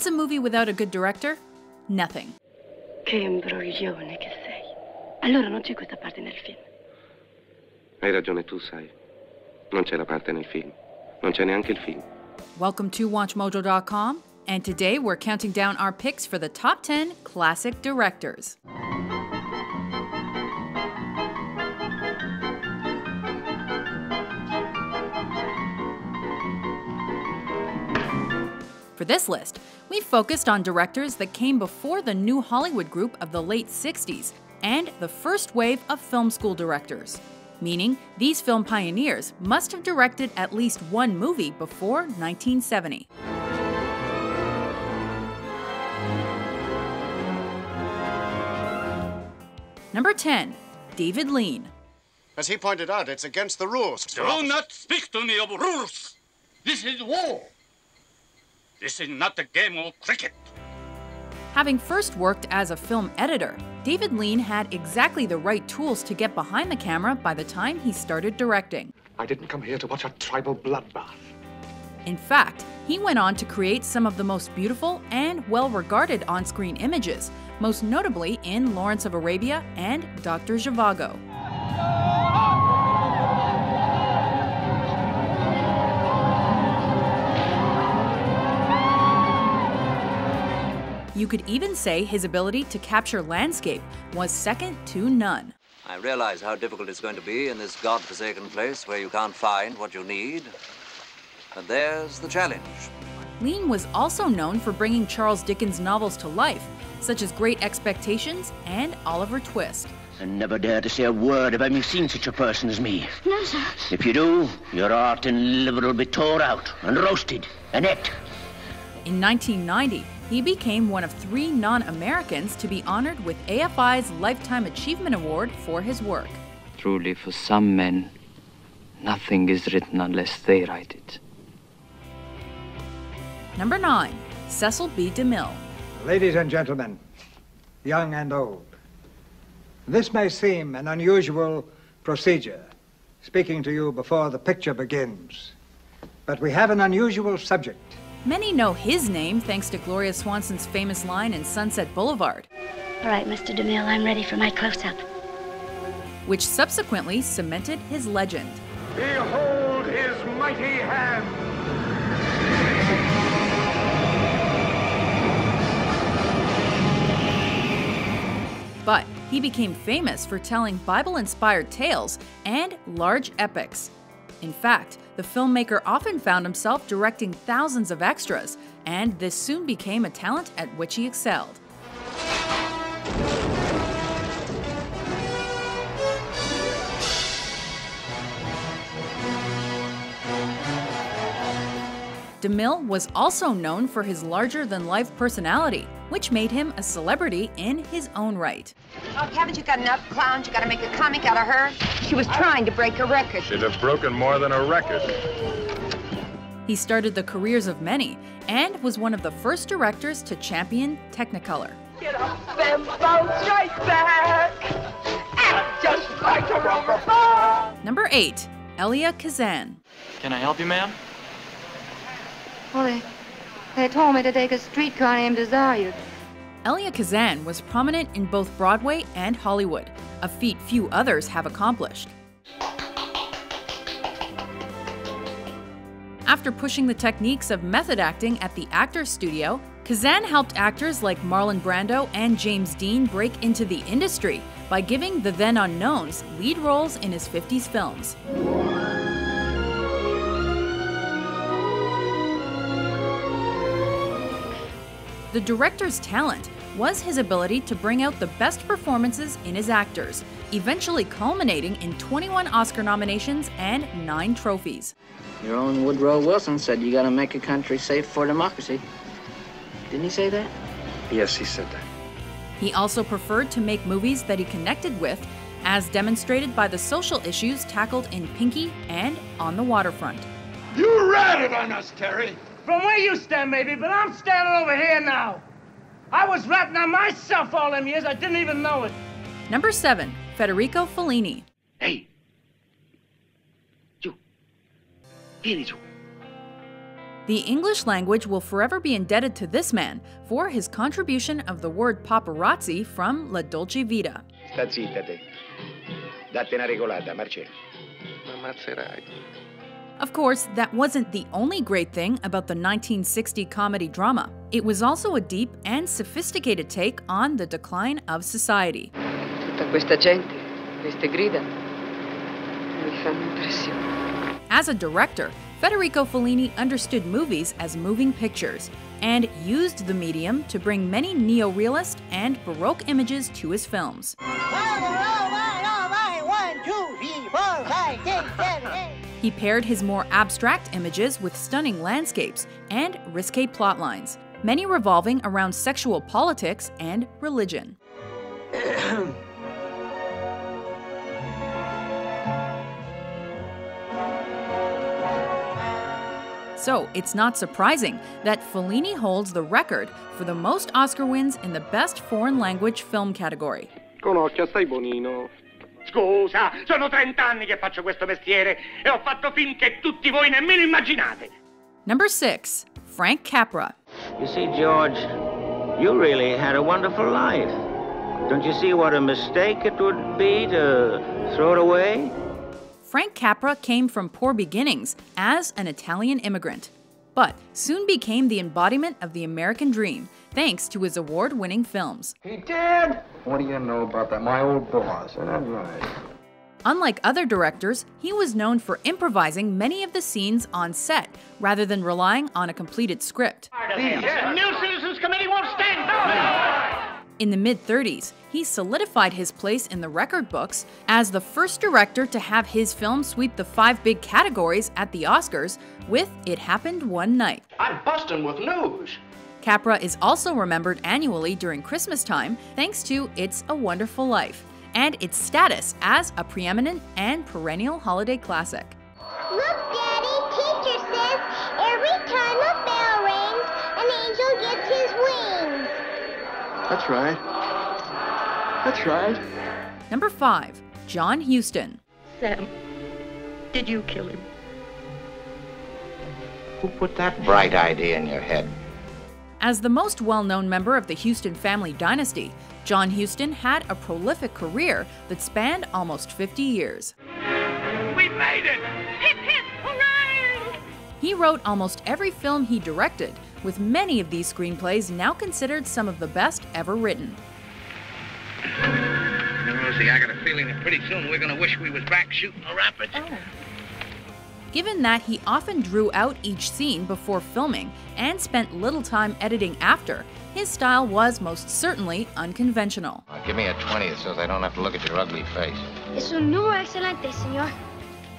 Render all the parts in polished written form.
What's a movie without a good director? Nothing. Che imbroglione che sei. Allora non c'è questa parte nel film. Hai ragione tu, sai. Non c'è la parte nel film. Non c'è neanche il film. Welcome to WatchMojo.com, and today we're counting down our picks for the top 10 classic directors. For this list, we focused on directors that came before the new Hollywood group of the late 60s and the first wave of film school directors, meaning these film pioneers must have directed at least one movie before 1970. Number 10, David Lean. As he pointed out, it's against the rules. Do not speak to me of rules. This is war. This is not a game of cricket. Having first worked as a film editor, David Lean had exactly the right tools to get behind the camera by the time he started directing. I didn't come here to watch a tribal bloodbath. In fact, he went on to create some of the most beautiful and well-regarded on-screen images, most notably in Lawrence of Arabia and Dr. Zhivago. You could even say his ability to capture landscape was second to none. I realize how difficult it's going to be in this godforsaken place where you can't find what you need. But there's the challenge. Lean was also known for bringing Charles Dickens' novels to life, such as Great Expectations and Oliver Twist. And never dare to say a word of having seen such a person as me. No, sir. If you do, your heart and liver will be tore out and roasted and ate. In 1990, he became one of 3 non-Americans to be honored with AFI's Lifetime Achievement Award for his work. Truly, for some men, nothing is written unless they write it. Number 9, Gecil B. DeMille. Ladies and gentlemen, young and old, this may seem an unusual procedure, speaking to you before the picture begins, but we have an unusual subject. Many know his name thanks to Gloria Swanson's famous line in Sunset Boulevard. All right, Mr. DeMille, I'm ready for my close-up. Which subsequently cemented his legend. Behold his mighty hand! But he became famous for telling Bible-inspired tales and large epics. In fact, the filmmaker often found himself directing thousands of extras, and this soon became a talent at which he excelled. DeMille was also known for his larger-than-life personality, which made him a celebrity in his own right. Oh, haven't you got enough clowns? You gotta make a comic out of her? She was trying to break a record. She'd have broken more than a record. He started the careers of many, and was one of the first directors to champion Technicolor. Get up, them bounce right back! Act just like a rubber ball! Number 8, Elia Kazan. Can I help you, ma'am? Well, they told me to take a streetcar named Desire. Elia Kazan was prominent in both Broadway and Hollywood, a feat few others have accomplished. After pushing the techniques of method acting at the Actors Studio, Kazan helped actors like Marlon Brando and James Dean break into the industry by giving the then unknowns lead roles in his 50s films. The director's talent was his ability to bring out the best performances in his actors, eventually culminating in 21 Oscar nominations and 9 trophies. Your own Woodrow Wilson said you gotta make a country safe for democracy. Didn't he say that? Yes, he said that. He also preferred to make movies that he connected with, as demonstrated by the social issues tackled in Pinky and On the Waterfront. You ratted on us, Terry! From where you stand, maybe, but I'm standing over here now. I was ratting on myself all them years, I didn't even know it. Number 7, Federico Fellin. Hey! Giù! Vieni giù! The English language will forever be indebted to this man for his contribution of the word paparazzi from La Dolce Vita. Sta zitta te. Date una regolata, Marcello. M'ammazzerai. Of course, that wasn't the only great thing about the 1960 comedy drama. It was also a deep and sophisticated take on the decline of society. Tutta questa gente, queste grida, mi fanno impressione. As a director, Federico Fellini understood movies as moving pictures and used the medium to bring many neo-realist and Baroque images to his films. He paired his more abstract images with stunning landscapes and risque plotlines, many revolving around sexual politics and religion. So it's not surprising that Fellini holds the record for the most Oscar wins in the Best Foreign Language Film category. Conocchia, stai bonino. Scusa, sono 30 anni che faccio questo mestiere e ho fatto film che tutti voi nemmeno immaginate. Number 6. Frank Capra. You see, George, you really had a wonderful life. Don't you see what a mistake it would be to throw it away? Frank Capra came from poor beginnings as an Italian immigrant, but soon became the embodiment of the American dream thanks to his award-winning films. He did? What do you know about that? My old boss. That's right. Unlike other directors, he was known for improvising many of the scenes on set rather than relying on a completed script. The New Citizens Committee won't stand. In the mid-30s, he solidified his place in the record books as the first director to have his film sweep the 5 big categories at the Oscars with It Happened One Night. I'm busting with news. Capra is also remembered annually during Christmas time thanks to It's a Wonderful Life and its status as a preeminent and perennial holiday classic. Look, Daddy, teacher says every time a bell rings, an angel gets his wings. That's right. That's right. Number 5. John Huston. Sam, did you kill him? Who put that bright idea in your head? As the most well-known member of the Huston family dynasty, John Huston had a prolific career that spanned almost 50 years. We made it! Hip, hip, hooray! He wrote almost every film he directed, with many of these screenplays now considered some of the best ever written. Rosie, I got a feeling that pretty soon we're gonna wish we was back shooting the rapids. Given that he often drew out each scene before filming and spent little time editing after, his style was most certainly unconventional. Give me a 20 so I don't have to look at your ugly face. Es un número excelente, señor.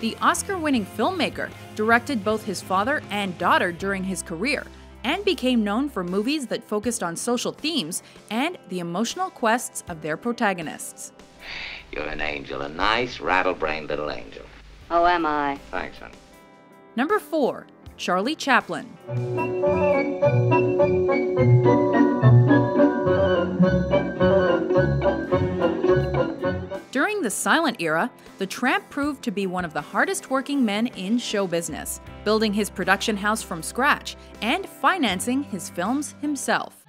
The Oscar-winning filmmaker directed both his father and daughter during his career and became known for movies that focused on social themes and the emotional quests of their protagonists. You're an angel, a nice, rattle-brained little angel. Oh, am I? Thanks, honey. Number 4. Charlie Chaplin. During the silent era, the tramp proved to be one of the hardest working men in show business, building his production house from scratch and financing his films himself.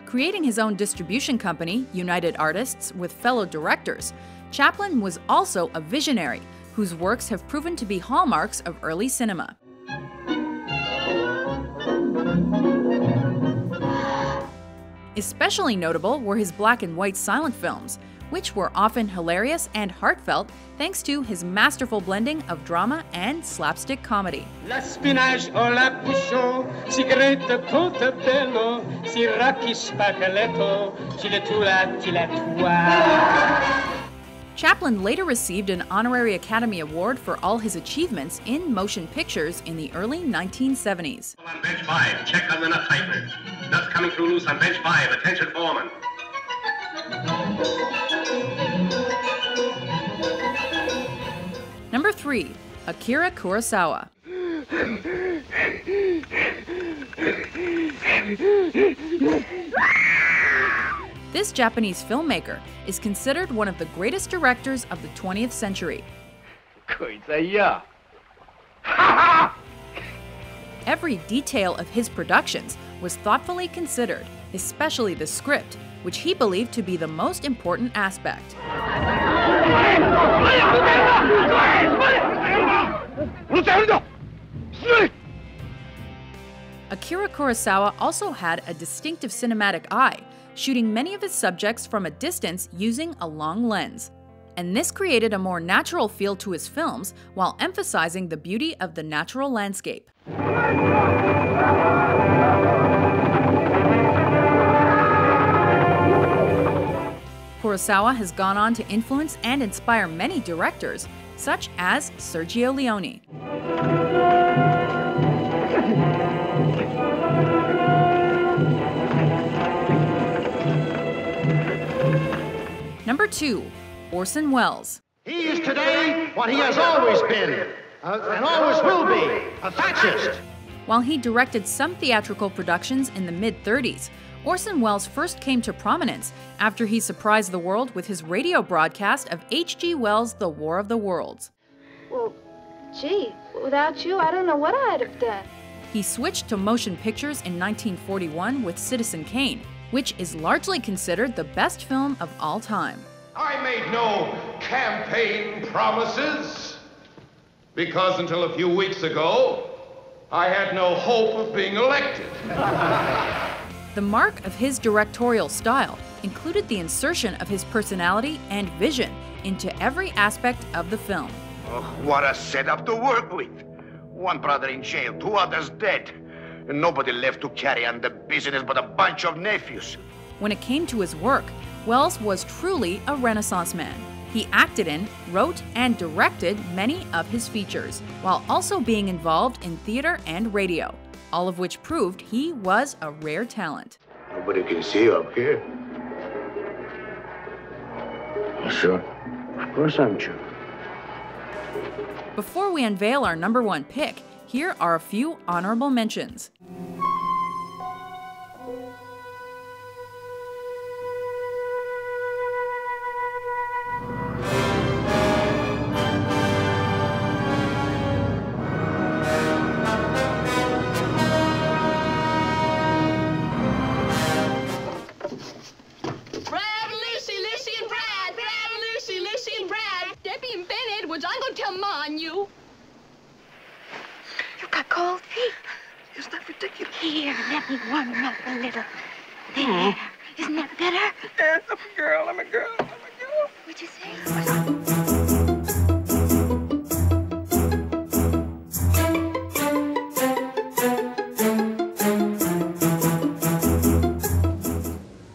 Creating his own distribution company, United Artists, with fellow directors, Chaplin was also a visionary whose works have proven to be hallmarks of early cinema. Especially notable were his black and white silent films, which were often hilarious and heartfelt thanks to his masterful blending of drama and slapstick comedy. La spinach o la puchon, cigarette portobello, siraki spaghetto, cilatura. Chaplin later received an honorary Academy Award for all his achievements in motion pictures in the early 1970s. On bench 5, check on the nut tightness. Nuts coming through loose on bench 5. Attention, foreman. Number 3. Akira Kurosawa. This Japanese filmmaker is considered one of the greatest directors of the 20th century. Every detail of his productions was thoughtfully considered, especially the script, which he believed to be the most important aspect. Akira Kurosawa also had a distinctive cinematic eye, shooting many of his subjects from a distance using a long lens. And this created a more natural feel to his films while emphasizing the beauty of the natural landscape. Kurosawa has gone on to influence and inspire many directors, such as Sergio Leone. Number 2. Orson Welles. He is today what he has always been, and always will be, a fascist. While he directed some theatrical productions in the mid-30s, Orson Welles first came to prominence after he surprised the world with his radio broadcast of H.G. Wells' The War of the Worlds. Well, gee, without you, I don't know what I'd have done. He switched to motion pictures in 1941 with Citizen Kane, which is largely considered the best film of all time. I made no campaign promises, because until a few weeks ago, I had no hope of being elected. The mark of his directorial style included the insertion of his personality and vision into every aspect of the film. Oh, what a setup to work with. One brother in jail, 2 others dead, and nobody left to carry on the business but a bunch of nephews. When it came to his work, Welles was truly a Renaissance man. He acted in, wrote, and directed many of his features, while also being involved in theater and radio, all of which proved he was a rare talent. Nobody can see you up here. You sure? Of course I'm sure. Before we unveil our number 1 pick, here are a few honorable mentions. I'm gonna tell Ma on you. You've got cold feet. Isn't that ridiculous? Here, let me warm them up a little. There. Isn't that better? Yes, I'm a girl, I'm a girl, I'm a girl. What'd you say?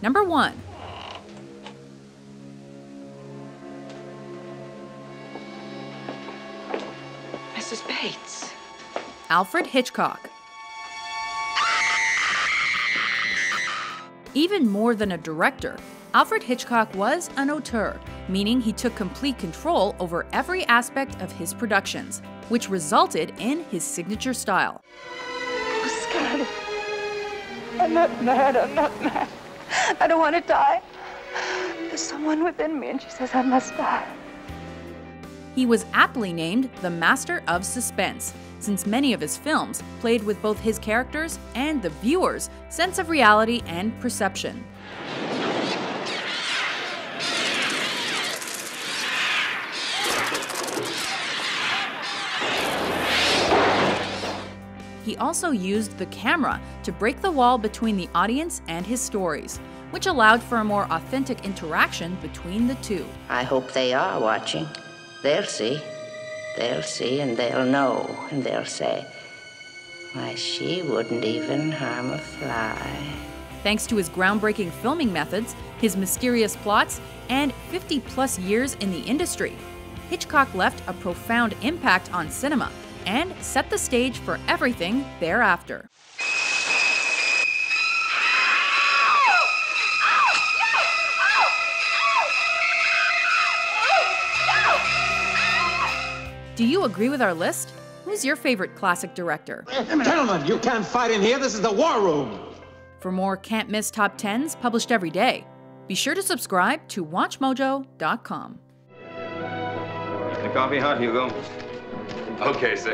Number 1. Mrs. Bates. Alfred Hitchcock. Even more than a director, Alfred Hitchcock was an auteur, meaning he took complete control over every aspect of his productions, which resulted in his signature style. I'm scared. I'm not mad, I'm not mad. I don't want to die. There's someone within me and she says I must die. He was aptly named the Master of Suspense, since many of his films played with both his characters and the viewer's sense of reality and perception. He also used the camera to break the wall between the audience and his stories, which allowed for a more authentic interaction between the two. I hope they are watching. They'll see, and they'll know, and they'll say, why, she wouldn't even harm a fly. Thanks to his groundbreaking filming methods, his mysterious plots, and 50-plus years in the industry, Hitchcock left a profound impact on cinema and set the stage for everything thereafter. Do you agree with our list? Who's your favorite classic director? Gentlemen, you can't fight in here. This is the war room. For more can't-miss top 10s published every day, Be sure to subscribe to WatchMojo.com. The coffee hot, Hugo? Okay, sir.